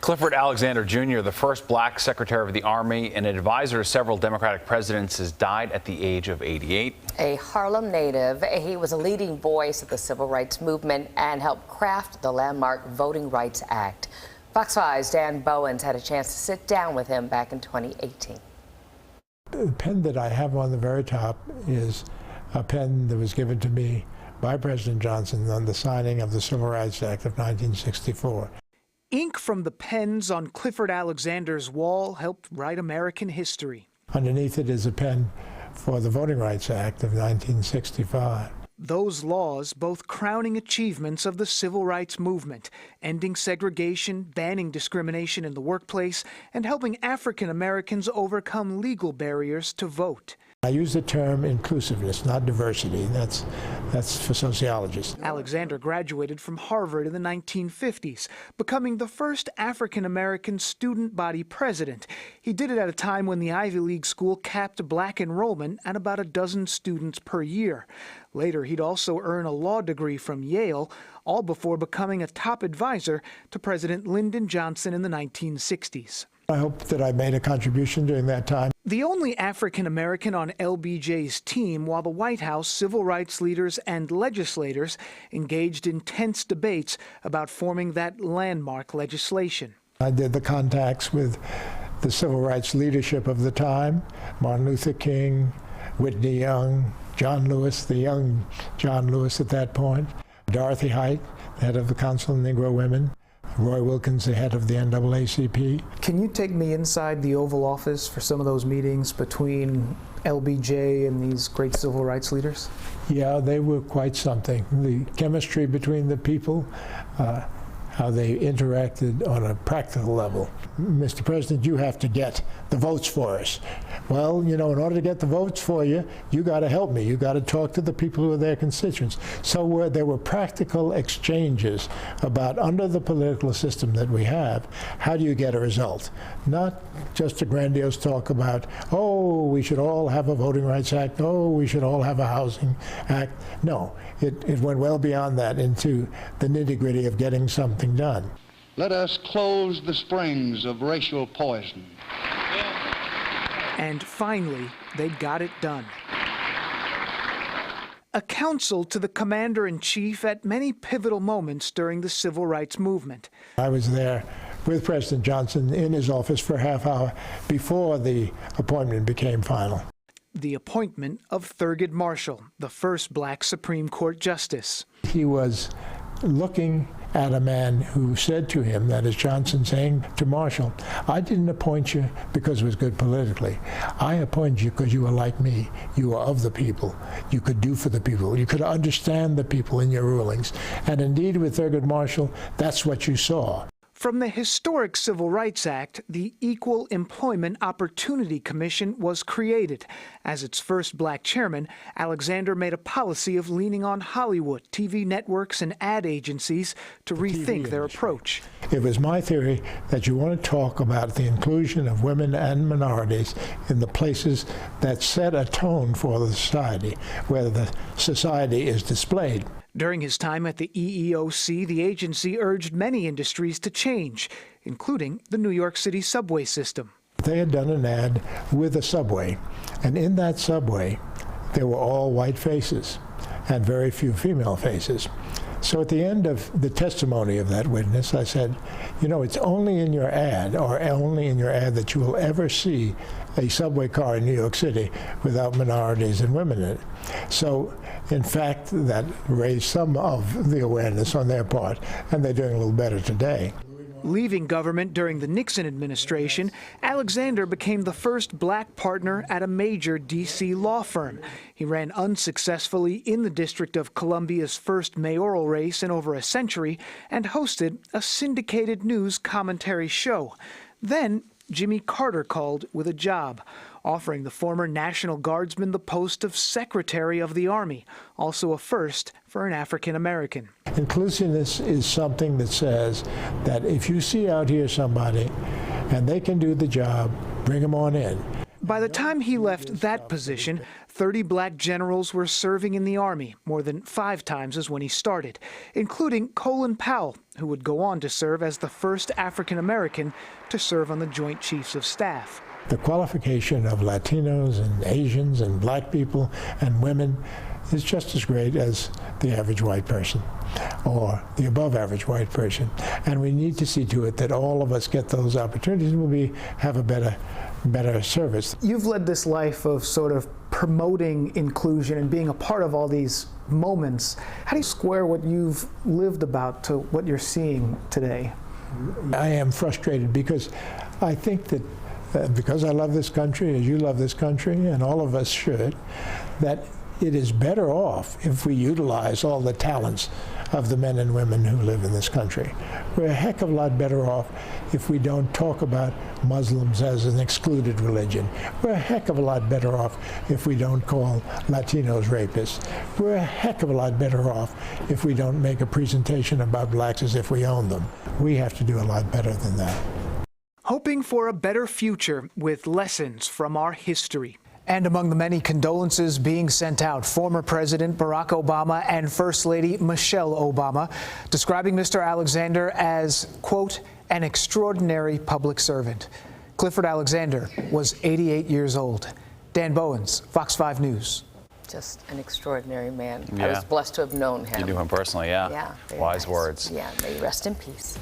Clifford Alexander Jr., the first black Secretary of the Army and an advisor to several Democratic presidents, has died at the age of 88. A Harlem native, he was a leading voice of the civil rights movement and helped craft the landmark Voting Rights Act. Fox 5's Dan Bowens had a chance to sit down with him back in 2018. The pen that I have on the very top is a pen that was given to me by President Johnson on the signing of the Civil Rights Act of 1964. Ink from the pens on Clifford Alexander's wall helped write American history. Underneath it is a pen for the Voting Rights Act of 1965. Those laws, both crowning achievements of the civil rights movement, ending segregation, banning discrimination in the workplace, and helping African Americans overcome legal barriers to vote. I use the term inclusiveness, not diversity. That's for sociologists. Alexander graduated from Harvard in the 1950s, becoming the first African-American student body president. He did it at a time when the Ivy League school capped black enrollment at about a dozen students per year. Later, he'd also earn a law degree from Yale, all before becoming a top advisor to President Lyndon Johnson in the 1960s. I hope that I made a contribution during that time. The only African-American on LBJ's team, while the White House, civil rights leaders and legislators engaged in tense debates about forming that landmark legislation. I did the contacts with the civil rights leadership of the time, Martin Luther King, Whitney Young, John Lewis, the young John Lewis at that point, Dorothy Height, the head of the Council of Negro Women, Roy Wilkins, the head of the NAACP. Can you take me inside the Oval Office for some of those meetings between LBJ and these great civil rights leaders? Yeah, they were quite something. The chemistry between the people, how they interacted on a practical level. Mr. President, you have to get the votes for us. Well, you know, in order to get the votes for you, you got to help me. You got to talk to the people who are their constituents. So there were practical exchanges about, under the political system that we have, how do you get a result? Not just a grandiose talk about, oh, we should all have a Voting Rights Act, oh, we should all have a Housing Act. No, it went well beyond that into the nitty-gritty of getting something done. Let us close the springs of racial poison. And finally, they got it done. A counsel to the commander-in-chief at many pivotal moments during the civil rights movement. I was there with President Johnson in his office for a half hour before the appointment became final. The appointment of Thurgood Marshall, the first black Supreme Court justice. He was looking at a man who said to him, that is Johnson saying to Marshall, I didn't appoint you because it was good politically. I appointed you because you were like me. You were of the people. You could do for the people. You could understand the people in your rulings. And indeed, with Thurgood Marshall, that's what you saw. From the historic Civil Rights Act, the Equal Employment Opportunity Commission was created. As its first black chairman, Alexander made a policy of leaning on Hollywood, TV networks, and ad agencies to rethink their approach. It was my theory that you want to talk about the inclusion of women and minorities in the places that set a tone for the society, where the society is displayed. During his time at the EEOC, the agency urged many industries to change, including the New York City subway system. They had done an ad with a subway, and in that subway, there were all white faces and very few female faces. So at the end of the testimony of that witness, I said, you know, it's only in your ad, or only in your ad, that you will ever see a subway car in New York City without minorities and women in it. So, in fact, that raised some of the awareness on their part, and they're doing a little better today. Leaving government during the Nixon administration, Alexander became the first black partner at a major D.C. law firm. He ran unsuccessfully in the District of Columbia's first mayoral race in over a century and hosted a syndicated news commentary show. Then Jimmy Carter called with a job, offering the former National Guardsman the post of Secretary of the Army, also a first for an African American. Inclusiveness is something that says that if you see out here somebody and they can do the job, bring them on in. By the time he left that position, 30 black generals were serving in the Army, more than 5 times as when he started, including Colin Powell, who would go on to serve as the first African American to serve on the Joint Chiefs of Staff. The qualification of Latinos and Asians and black people and women is just as great as the average white person or the above average white person. And we need to see to it that all of us get those opportunities and we'll have a better service. You've led this life of sort of promoting inclusion and being a part of all these moments. How do you square what you've lived about to what you're seeing today? I am frustrated because I think that because I love this country, as you love this country, and all of us should, that it is better off if we utilize all the talents of the men and women who live in this country. We're a heck of a lot better off if we don't talk about Muslims as an excluded religion. We're a heck of a lot better off if we don't call Latinos rapists. We're a heck of a lot better off if we don't make a presentation about blacks as if we own them. We have to do a lot better than that. Hoping for a better future with lessons from our history. And among the many condolences being sent out, former President Barack Obama and First Lady Michelle Obama describing Mr. Alexander as, quote, an extraordinary public servant. Clifford Alexander was 88 years old. Dan Bowens, Fox 5 News. Just an extraordinary man. Yeah. I was blessed to have known him. You knew him personally, yeah. Yeah. Wise nice. words. Yeah, may he rest in peace.